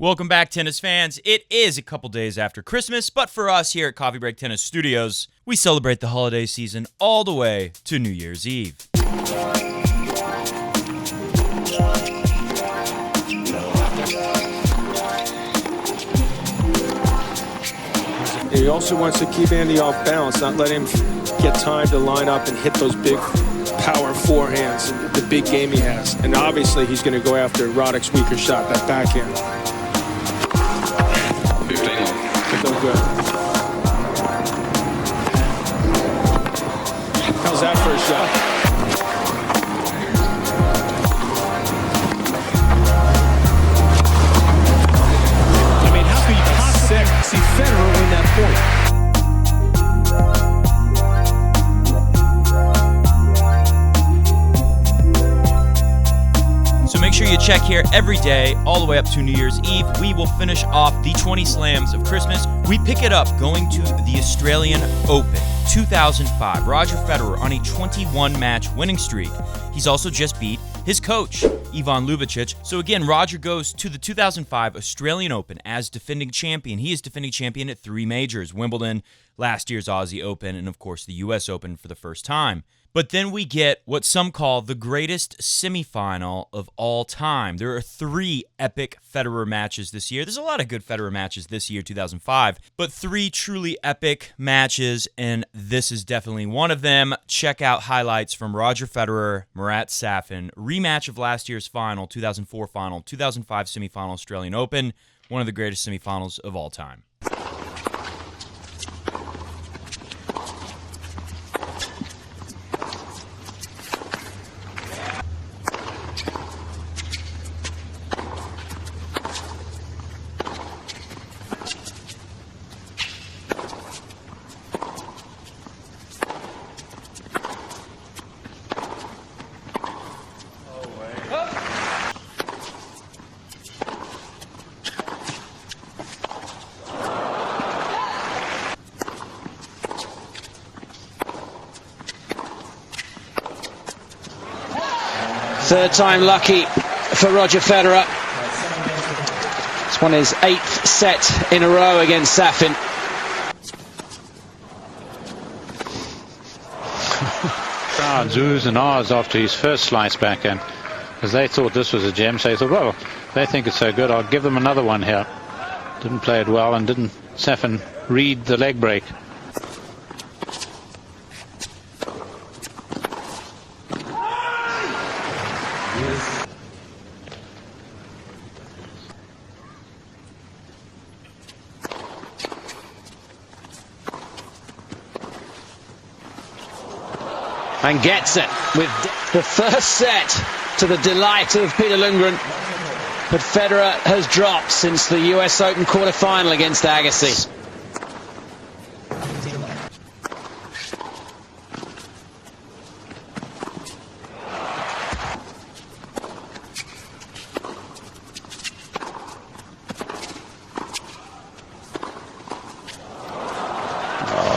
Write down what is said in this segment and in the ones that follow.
Welcome back, tennis fans. It is a couple days after Christmas, but for us here at Coffee Break Tennis Studios, we celebrate the holiday season all the way to New Year's Eve. He also wants to keep Andy off balance, not let him get time to line up and hit those big power forehands and the big game he has. And obviously he's going to go after Roddick's weaker shot, that backhand. 15 on. No good. How's that first shot? I mean, how can you possibly see Federer win that point? So make sure you check here every day, all the way up to New Year's Eve. We will finish off the 20 slams of Christmas. We pick it up going to the Australian Open 2005. Roger Federer on a 21-match winning streak. He's also just beat his coach, Ivan Ljubicic. So again, Roger goes to the 2005 Australian Open as defending champion. He is defending champion at 3 majors: Wimbledon, last year's Aussie Open, and of course the US Open for the first time. But then we get what some call the greatest semifinal of all time. There are 3 epic Federer matches this year. There's a lot of good Federer matches this year, 2005, but 3 truly epic matches, and this is definitely one of them. Check out highlights from Roger Federer, Marat Safin, rematch of last year's final, 2004 final, 2005 semifinal Australian Open, one of the greatest semifinals of all time. Third time lucky for Roger Federer. It's won his 8th set in a row against Safin. Crowds oohs and ahs after his first slice backhand, because they thought this was a gem. So he thought, well, they think it's so good, I'll give them another one here. Didn't play it well, and didn't Safin read the leg break. And gets it with the first set, to the delight of Peter Lundgren. But Federer has dropped since the US Open quarter-final against Agassi.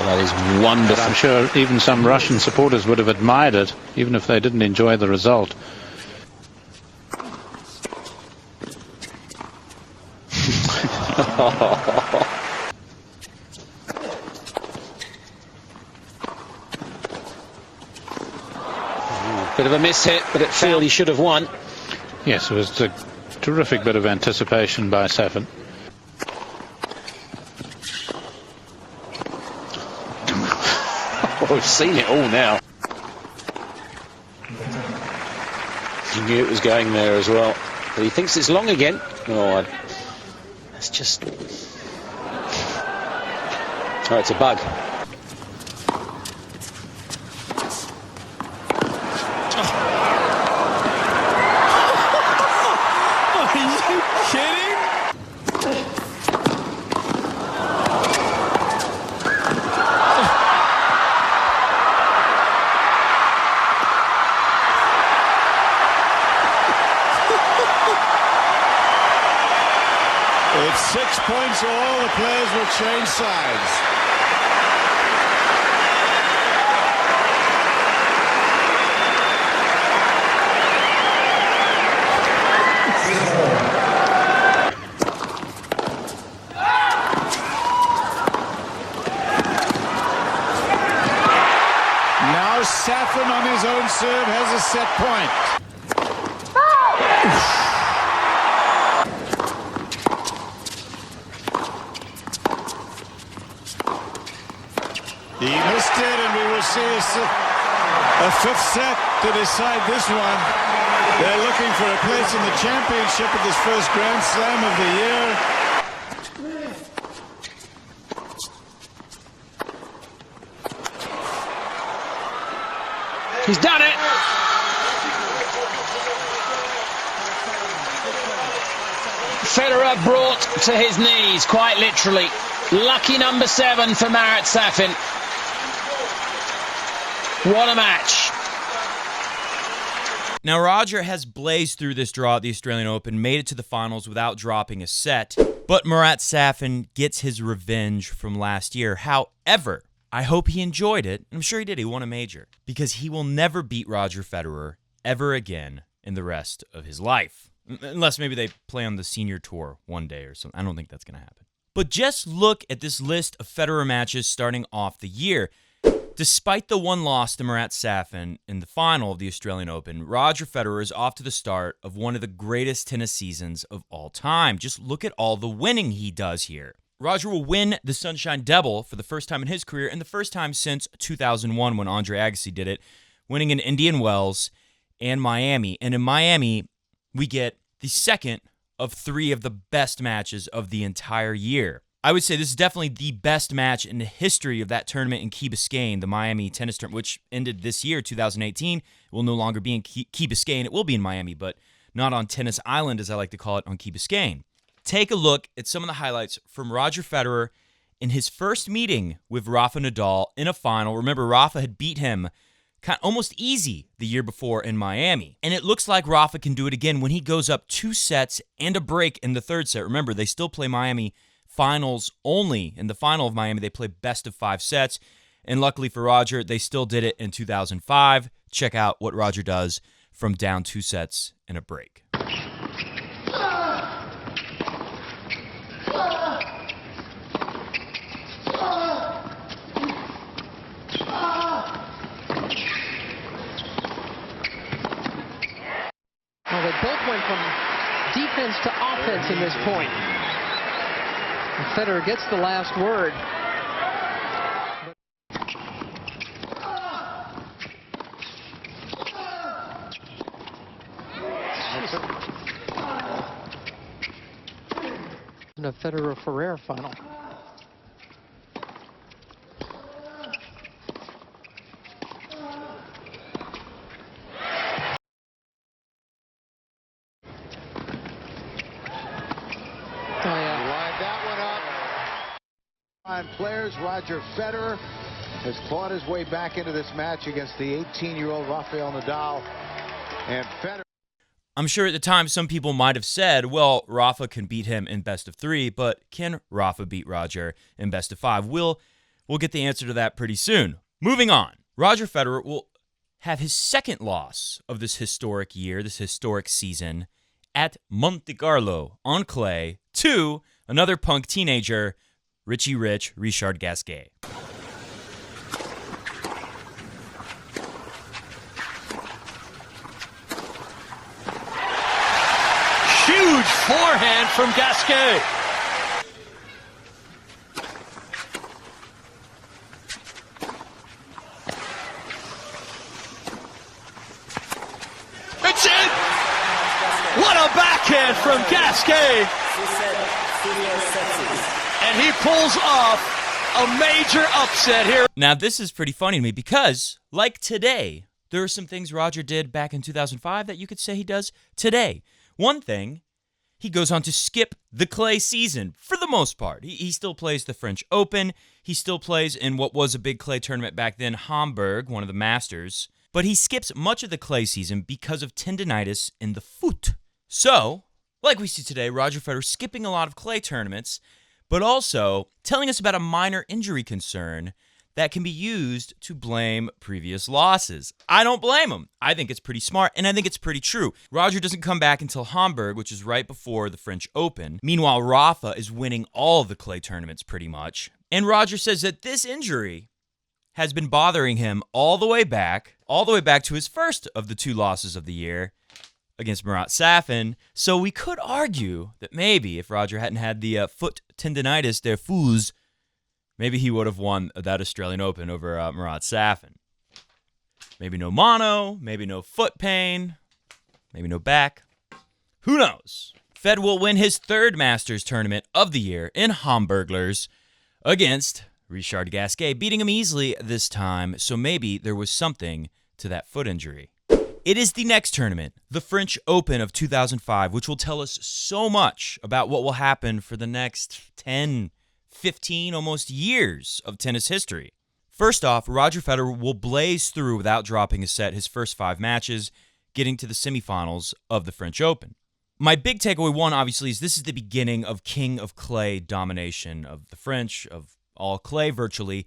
That is wonderful. I'm sure even some Russian supporters would have admired it, even if they didn't enjoy the result. Bit of a miss-hit, but it felt he should have won. Yes, it was a terrific bit of anticipation by Safin. Oh, we've seen it all now. He knew it was going there as well. But he thinks it's long again. Oh, that's just... Oh, it's a bug. Are you kidding? It's 6 points all. The players will change sides. serve has a set point. He missed it, and we will see a fifth set to decide this one. They're looking for a place in the championship at this first Grand Slam of the year. He's done it. Federer brought to his knees, quite literally. Lucky number 7 for Marat Safin. What a match. Now, Roger has blazed through this draw at the Australian Open, made it to the finals without dropping a set, but Marat Safin gets his revenge from last year. However, I hope he enjoyed it. I'm sure he did. He won a major, because he will never beat Roger Federer ever again in the rest of his life. Unless maybe they play on the senior tour one day or something. I don't think that's going to happen. But just look at this list of Federer matches starting off the year. Despite the one loss to Marat Safin in the final of the Australian Open, Roger Federer is off to the start of one of the greatest tennis seasons of all time. Just look at all the winning he does here. Roger will win the Sunshine Double for the first time in his career, and the first time since 2001 when Andre Agassi did it, winning in Indian Wells and Miami. And in Miami, we get the second of 3 of the best matches of the entire year. I would say this is definitely the best match in the history of that tournament in Key Biscayne, the Miami tennis tournament, which ended this year, 2018. It will no longer be in Key Biscayne. It will be in Miami, but not on Tennis Island, as I like to call it, on Key Biscayne. Take a look at some of the highlights from Roger Federer in his first meeting with Rafa Nadal in a final. Remember, Rafa had beat him almost easy the year before in Miami. And it looks like Rafa can do it again when he goes up 2 sets and a break in the third set. Remember, they still play Miami finals only. In the final of Miami, they play best of 5 sets. And luckily for Roger, they still did it in 2005. Check out what Roger does from down 2 sets and a break. Well, they both went from defense to offense in this point. And Federer gets the last word. In a Federer-Ferrer final. Players, Roger Federer has clawed his way back into this match against the 18-year-old Rafael Nadal. And Federer. I'm sure at the time some people might have said, well, Rafa can beat him in best of 3, but can Rafa beat Roger in best of 5? We'll get the answer to that pretty soon. Moving on, Roger Federer will have his second loss of this historic year, this historic season, at Monte Carlo on clay to another punk teenager, Richie Rich, Richard Gasquet. Huge forehand from Gasquet. It's in! What a backhand from Gasquet! And he pulls off a major upset here. Now, this is pretty funny to me because, like today, there are some things Roger did back in 2005 that you could say he does today. One thing, he goes on to skip the clay season for the most part. He still plays the French Open. He still plays in what was a big clay tournament back then, Hamburg, one of the Masters. But he skips much of the clay season because of tendinitis in the foot. So, like we see today, Roger Federer skipping a lot of clay tournaments, but also telling us about a minor injury concern that can be used to blame previous losses. I don't blame him. I think it's pretty smart, and I think it's pretty true. Roger doesn't come back until Hamburg, which is right before the French Open. Meanwhile, Rafa is winning all of the clay tournaments pretty much. And Roger says that this injury has been bothering him all the way back to his first of the two losses of the year against Murat Safin. So we could argue that maybe if Roger hadn't had the foot tendinitis der Fuß, maybe he would have won that Australian Open over Murat Safin. Maybe no mono, maybe no foot pain, maybe no back. Who knows? Fed will win his third Masters tournament of the year in Hamburglers against Richard Gasquet, beating him easily this time, so maybe there was something to that foot injury. It is the next tournament, the French Open of 2005, which will tell us so much about what will happen for the next 10, 15, almost years of tennis history. First off, Roger Federer will blaze through without dropping a set his first 5 matches, getting to the semifinals of the French Open. My big takeaway one, obviously, is this is the beginning of King of Clay domination of the French, of all clay virtually.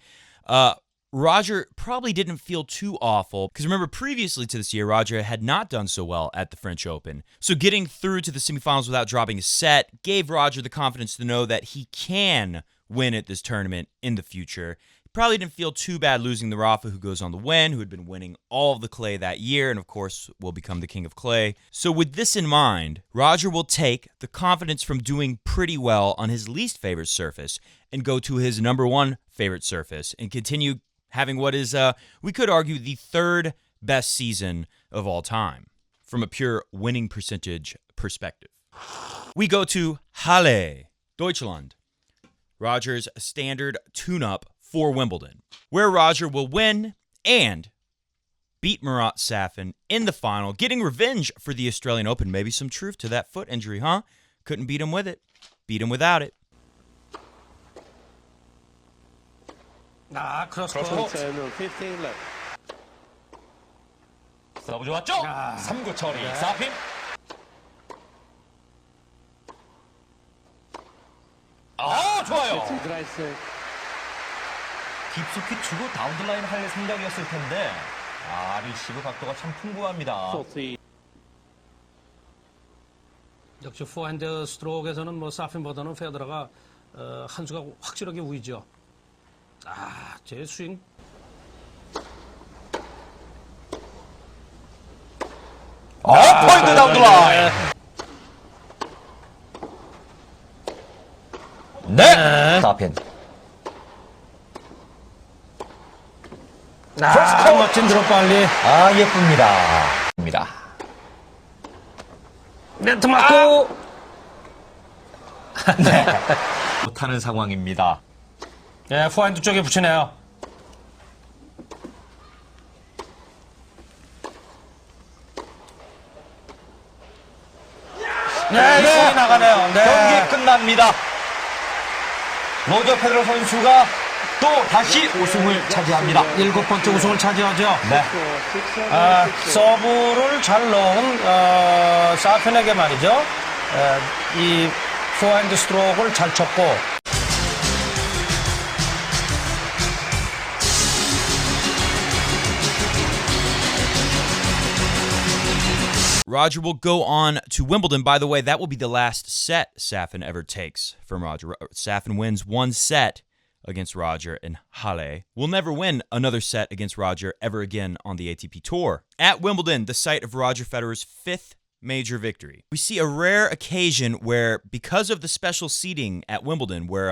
Roger probably didn't feel too awful, because remember, previously to this year, Roger had not done so well at the French Open. So getting through to the semifinals without dropping a set gave Roger the confidence to know that he can win at this tournament in the future. He probably didn't feel too bad losing to Rafa, who goes on to win, who had been winning all of the clay that year, and of course will become the King of Clay. So with this in mind, Roger will take the confidence from doing pretty well on his least favorite surface and go to his number one favorite surface and continue having what is, we could argue, the third best season of all time from a pure winning percentage perspective. We go to Halle, Deutschland, Roger's standard tune-up for Wimbledon, where Roger will win and beat Murat Safin in the final, getting revenge for the Australian Open. Maybe some truth to that foot injury, huh? Couldn't beat him with it. Beat him without it. 크로스 15 left. 서브 좋았죠? 3구 처리. 사핀. 좋아요. 깊숙이 주고 다운드라인 할 생각이었을 텐데 리시브 각도가 참 풍부합니다. 역시 포핸드 스트로크에서는 사핀보다는 페더러가 한 수가 확실하게 우위죠. 제 스윙. 포인트 다운드라인. 네. 사핀. 멋진 드롭 발리. 예쁩니다. 네트 맞고. 네. 못하는 상황입니다. 포핸드 쪽에 붙이네요. 네. 나가네요. 경기 끝납니다. 로저 페데러 선수가 또 다시 우승을 차지합니다. 7번째 우승을 차지하죠. 네. 서브를 잘 넣은 사핀에게 말이죠. 이 포핸드 스트로크를 잘 쳤고. Roger will go on to Wimbledon. By the way, that will be the last set Safin ever takes from Roger. Safin wins one set against Roger in Halle. Will never win another set against Roger ever again on the ATP Tour. At Wimbledon, the site of Roger Federer's 5th major victory. We see a rare occasion where, because of the special seating at Wimbledon, where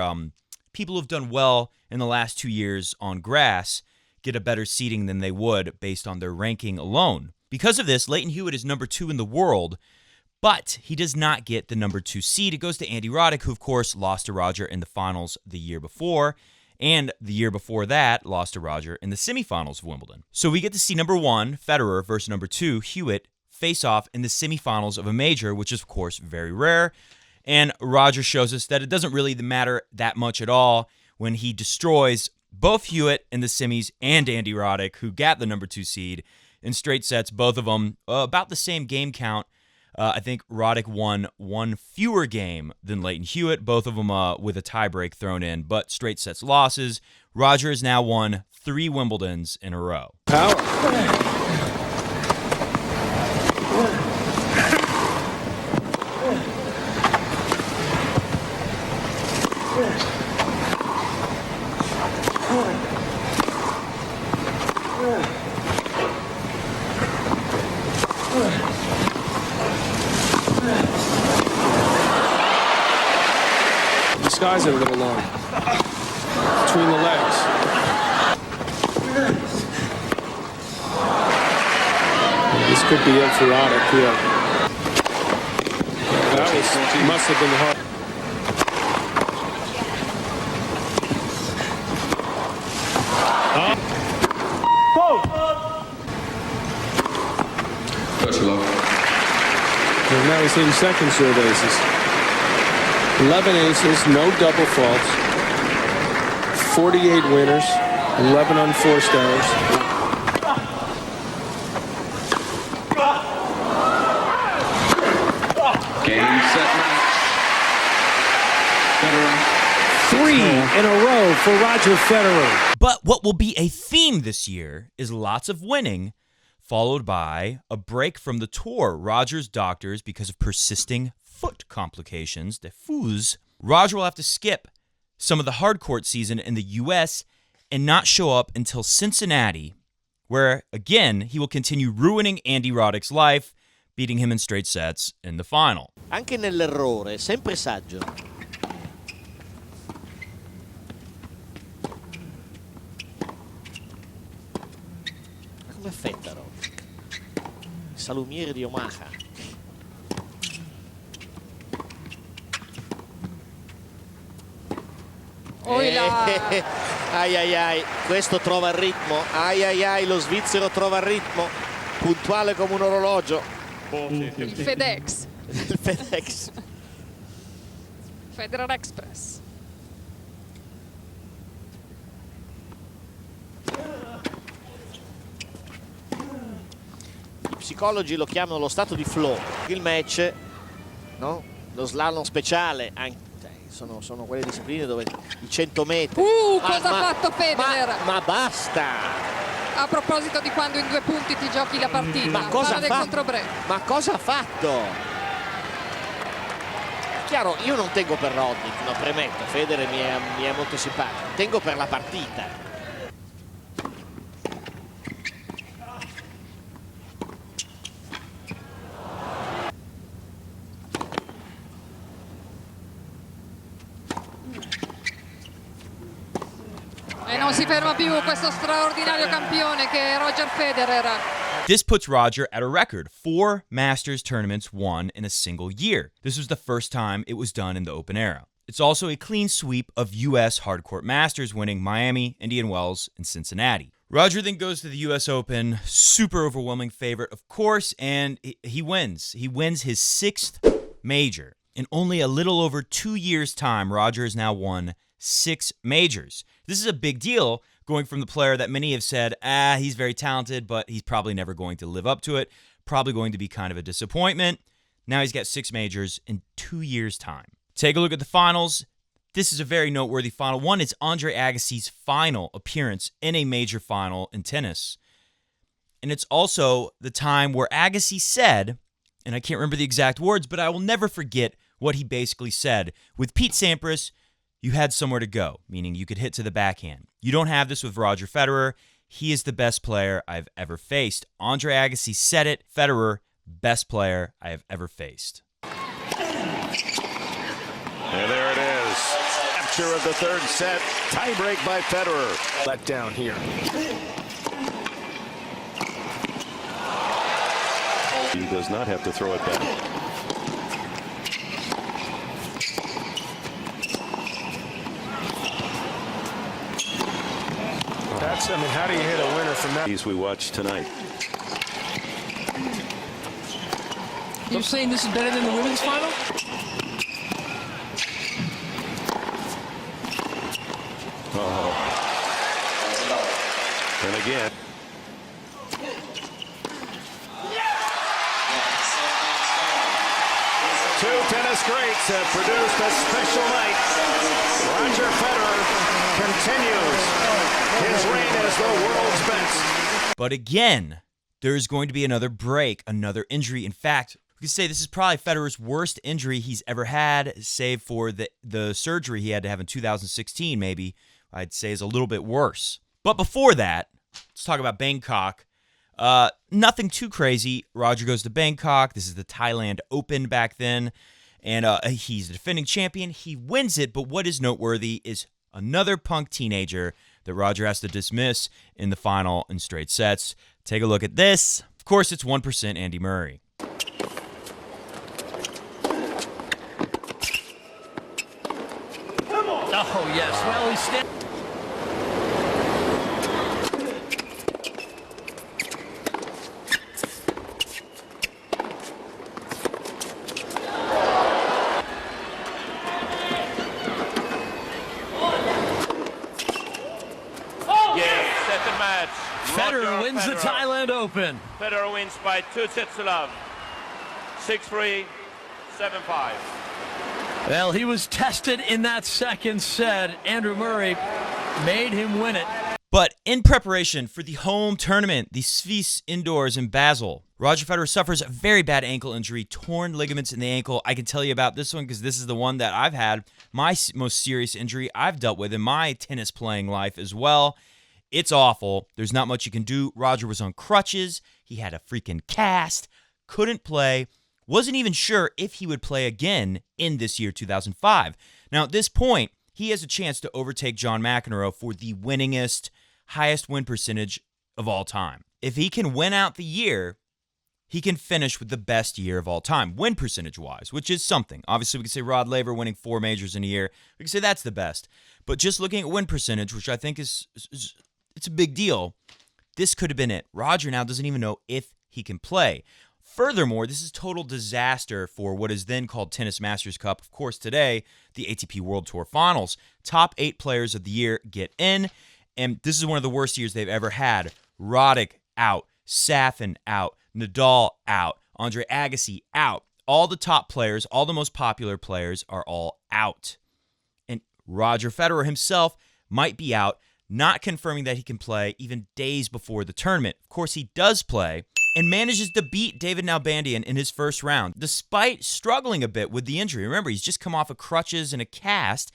people who've done well in the last 2 years on grass get a better seating than they would based on their ranking alone. Because of this, Leighton Hewitt is number 2 in the world, but he does not get the number 2 seed. It goes to Andy Roddick, who, of course, lost to Roger in the finals the year before, and the year before that, lost to Roger in the semifinals of Wimbledon. So we get to see number 1, Federer, versus number 2, Hewitt, face off in the semifinals of a major, which is, of course, very rare. And Roger shows us that it doesn't really matter that much at all when he destroys both Hewitt in the semis and Andy Roddick, who got the number 2 seed, in straight sets, both of them about the same game count. I think Roddick won one fewer game than Leighton Hewitt, both of them with a tiebreak thrown in, but straight sets losses. Roger has now won 3 Wimbledons in a row. Power. disguise it a little longer. Between the legs. This could be it for Roddick here. That must have been hard. And now he's hitting second serve aces. 11 aces, no double faults. 48 winners, 11 unforced errors. Game, set, match. Federer. 3 in a row for Roger Federer. But what will be a theme this year is lots of winning, followed by a break from the tour. Roger's doctors, because of persisting foot complications, the foos, Roger will have to skip some of the hard court season in the U.S. and not show up until Cincinnati, where, again, he will continue ruining Andy Roddick's life, beating him in straight sets in the final. Anche nell'errore, sempre saggio. Come Federer, salumiere di Omaha. Ai ai ai, questo trova il ritmo. Ai ai ai, lo svizzero trova il ritmo. Puntuale come un orologio. Il FedEx. Il FedEx. Federer Express. I psicologi lo chiamano lo stato di flow. Il match, no? Lo slalom speciale, anche, sono quelle discipline dove i 100 metri. Cosa ha fatto Federer? Ma basta! A proposito di quando in 2 punti ti giochi la partita. Ma cosa ha fatto? Ma cosa ha fatto? Chiaro, io non tengo per Roddick, lo premetto, Federer mi è molto simpatico, tengo per la partita. E non si ferma più questo straordinario campione che è Roger Federer. This puts Roger at a record 4 Masters tournaments won in a single year. This was the first time it was done in the Open era. It's also a clean sweep of U.S. hardcourt Masters, winning Miami, Indian Wells, and Cincinnati. Roger then goes to the U.S. Open, super overwhelming favorite, of course, and he wins. He wins his 6th major. In only a little over 2 years' time, Roger has now won 6 majors. This is a big deal, going from the player that many have said, he's very talented, but he's probably never going to live up to it, probably going to be kind of a disappointment. Now he's got 6 majors in 2 years' time. Take a look at the finals. This is a very noteworthy final. One, it's Andre Agassi's final appearance in a major final in tennis. And it's also the time where Agassi said, and I can't remember the exact words, but I will never forget what he basically said. With Pete Sampras, you had somewhere to go, meaning you could hit to the backhand. You don't have this with Roger Federer. He is the best player I've ever faced. Andre Agassi said it. Federer, best player I have ever faced. And there it is. Capture of the 3rd set. Tiebreak by Federer. Let down here. He does not have to throw it back. How do you hit a winner from that? These we watched tonight. You're saying this is better than the women's final? Oh. And again. Two tennis greats have produced a special night. Roger Federer continues his reign as the world's best. But again, there's going to be another break, another injury. In fact, we could say this is probably Federer's worst injury he's ever had, save for the surgery he had to have in 2016, maybe, I'd say is a little bit worse. But before that, let's talk about Bangkok. Nothing too crazy. Roger goes to Bangkok. This is the Thailand Open back then. And he's the defending champion. He wins it, but what is noteworthy is another punk teenager that Roger has to dismiss in the final in straight sets. Take a look at this. Of course, it's 1% Andy Murray. Oh, yes. Well, he's standing. Federer wins the Thailand Open. Federer wins by 2-0. 6-3, 7-5. Well, he was tested in that second set. Andrew Murray made him win it. But in preparation for the home tournament, the Swiss Indoors in Basel, Roger Federer suffers a very bad ankle injury, torn ligaments in the ankle. I can tell you about this one because this is the one that I've had, my most serious injury I've dealt with in my tennis playing life as well. It's awful. There's not much you can do. Roger was on crutches. He had a freaking cast. Couldn't play. Wasn't even sure if he would play again in this year, 2005. Now, at this point, he has a chance to overtake John McEnroe for the winningest, highest win percentage of all time. If he can win out the year, he can finish with the best year of all time, win percentage-wise, which is something. Obviously, we can say Rod Laver winning 4 majors in a year. We can say that's the best. But just looking at win percentage, which I think is it's a big deal, this could have been it. Roger now doesn't even know if he can play. Furthermore, this is total disaster for what is then called Tennis Masters Cup. Of course, today, the ATP World Tour Finals. Top 8 players of the year get in, and this is one of the worst years they've ever had. Roddick out, Safin out, Nadal out, Andre Agassi out. All the top players, all the most popular players are all out. And Roger Federer himself might be out, not confirming that he can play even days before the tournament. Of course, he does play and manages to beat David Nalbandian in his first round, despite struggling a bit with the injury. Remember, he's just come off of crutches and a cast.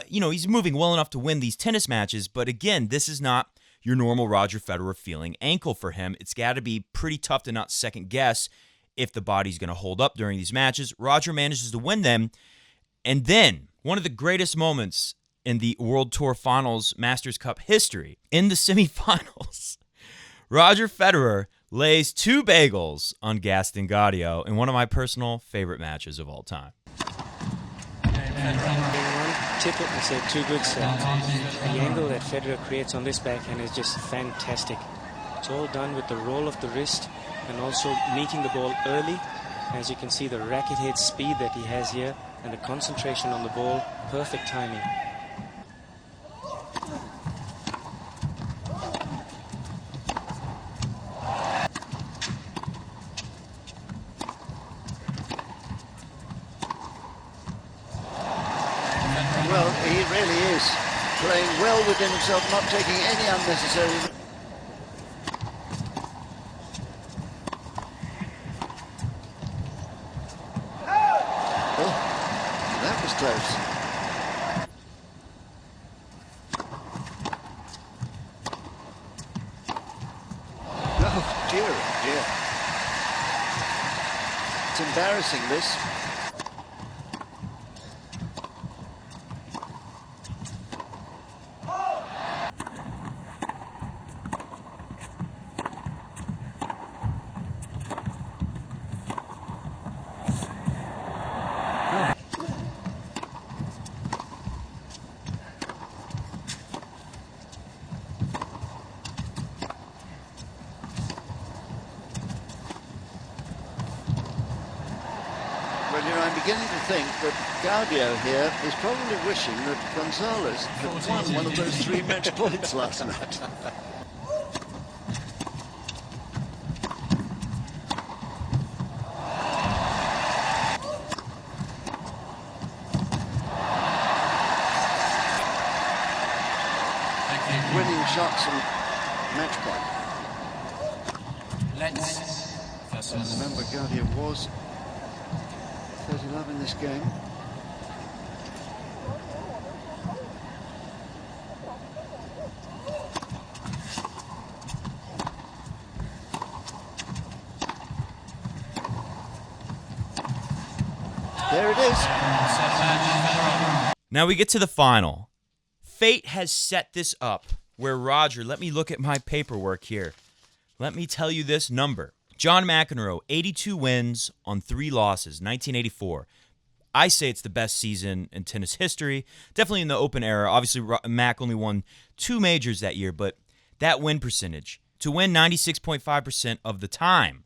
He's moving well enough to win these tennis matches, but again, this is not your normal Roger Federer feeling ankle for him. It's got to be pretty tough to not second guess if the body's going to hold up during these matches. Roger manages to win them, and then one of the greatest moments in the World Tour Finals Masters Cup history, in the semifinals, Roger Federer lays 2 bagels on Gaston Gaudio in one of my personal favorite matches of all time. Tip it and say 2 good sets. The angle that Federer creates on this backhand is just fantastic. It's all done with the roll of the wrist and also meeting the ball early. As you can see, the racket head speed that he has here and the concentration on the ball, perfect timing. Well, he really is playing well within himself, not taking any unnecessary... Oh, that was close. Oh, dear, oh dear. It's embarrassing, this. Well, you know, I'm beginning to think that Gaudio here is probably wishing that Gonzalez had won one of those 3 match points last night. Winning shots and match point. Remember, Gaudio was 30-love in this game. There it is. Now we get to the final. Fate has set this up where Roger, let me look at my paperwork here. Let me tell you this number. John McEnroe, 82 wins on 3 losses, 1984. I say it's the best season in tennis history. Definitely in the Open era. Obviously, Mac only won 2 majors that year, but that win percentage, to win 96.5% of the time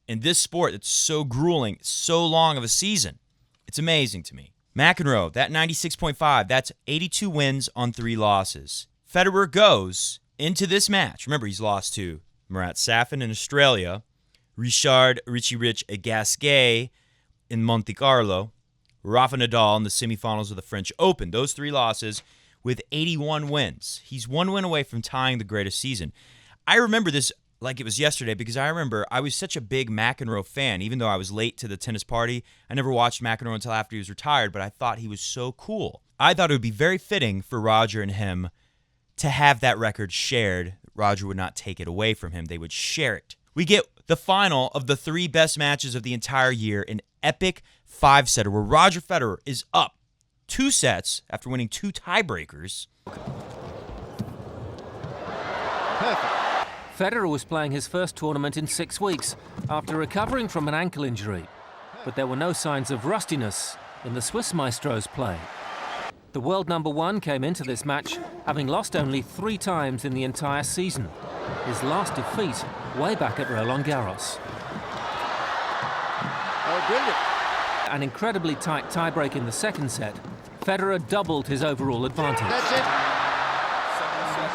in this sport that's so grueling, so long of a season, it's amazing to me. McEnroe, that 96.5, that's 82 wins on 3 losses. Federer goes into this match. Remember, he's lost to Murat Safin in Australia, Richie Rich Gasquet in Monte Carlo, Rafa Nadal in the semifinals of the French Open. Those 3 losses with 81 wins. He's 1 win away from tying the greatest season. I remember this like it was yesterday because I remember I was such a big McEnroe fan. Even though I was late to the tennis party, I never watched McEnroe until after he was retired, but I thought he was so cool. I thought it would be very fitting for Roger and him to have that record shared. Roger would not take it away from him. They would share it. We get the final of the 3 best matches of the entire year, an epic 5-setter where Roger Federer is up 2 sets after winning 2 tiebreakers. Perfect. Federer was playing his first tournament in 6 weeks after recovering from an ankle injury, but there were no signs of rustiness in the Swiss maestro's play. The world number 1 came into this match having lost only 3 times in the entire season. His last defeat way back at Roland Garros. Oh, brilliant. An incredibly tight tiebreak in the second set. Federer doubled his overall advantage. That's it.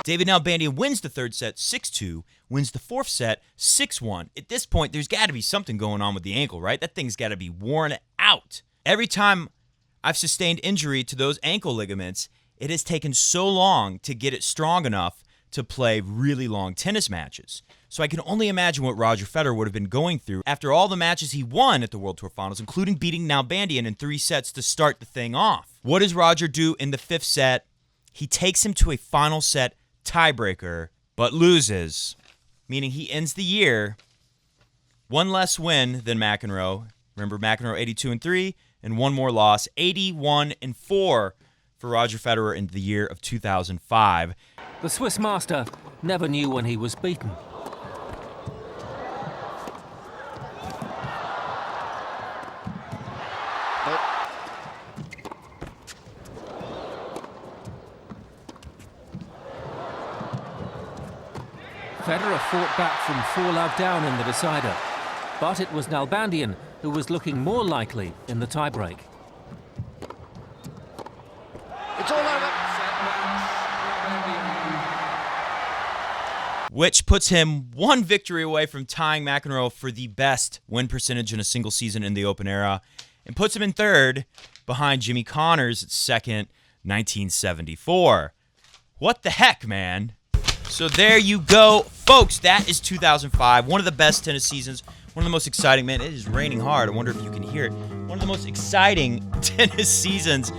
David Nalbandian wins the 3rd set 6-2, wins the 4th set 6-1. At this point, there's got to be something going on with the ankle, right? That thing's got to be worn out. Every time I've sustained injury to those ankle ligaments, it has taken so long to get it strong enough to play really long tennis matches. So I can only imagine what Roger Federer would have been going through after all the matches he won at the World Tour Finals, including beating Nalbandian in 3 sets to start the thing off. What does Roger do in the 5th set? He takes him to a final set tiebreaker, but loses, meaning he ends the year 1 less win than McEnroe. Remember, McEnroe 82-3, and 1 more loss, 81-4 for Roger Federer in the year of 2005. The Swiss master never knew when he was beaten. Federer fought back from 4 love down in the decider, but it was Nalbandian who was looking more likely in the tiebreak. It's all over. Which puts him 1 victory away from tying McEnroe for the best win percentage in a single season in the Open era, and puts him in 3rd behind Jimmy Connors at 2nd, 1974. What the heck, man? So there you go, folks. That is 2005, one of the best tennis seasons, one of the most exciting, man, it is raining hard. I wonder if you can hear it. One of the most exciting tennis seasons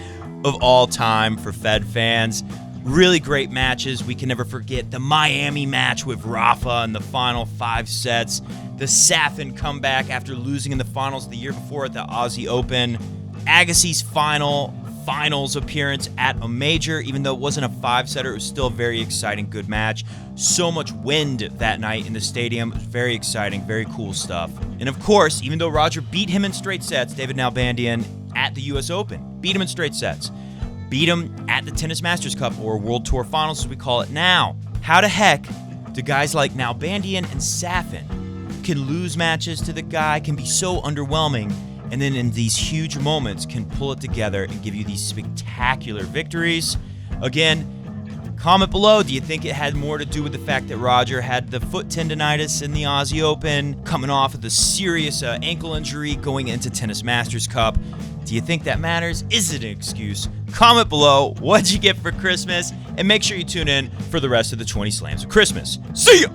of all time for Fed fans. Really great matches. We can never forget the Miami match with Rafa in the final 5 sets. The Safin comeback after losing in the finals the year before at the Aussie Open. Agassi's finals appearance at a major, even though it wasn't a 5-setter, it was still a very exciting, good match. So much wind that night in the stadium. It was very exciting, very cool stuff. And of course, even though Roger beat him in straight sets, David Nalbandian at the US Open, beat him in straight sets. Beat him at the Tennis Masters Cup, or World Tour Finals as we call it now. How the heck do guys like Nalbandian and Safin can lose matches to the guy, can be so underwhelming, and then in these huge moments can pull it together and give you these spectacular victories? Again, comment below, do you think it had more to do with the fact that Roger had the foot tendonitis in the Aussie Open, coming off of the serious ankle injury going into Tennis Masters Cup? Do you think that matters? Is it an excuse? Comment below, what'd you get for Christmas? And make sure you tune in for the rest of the 20 Slams of Christmas. See ya!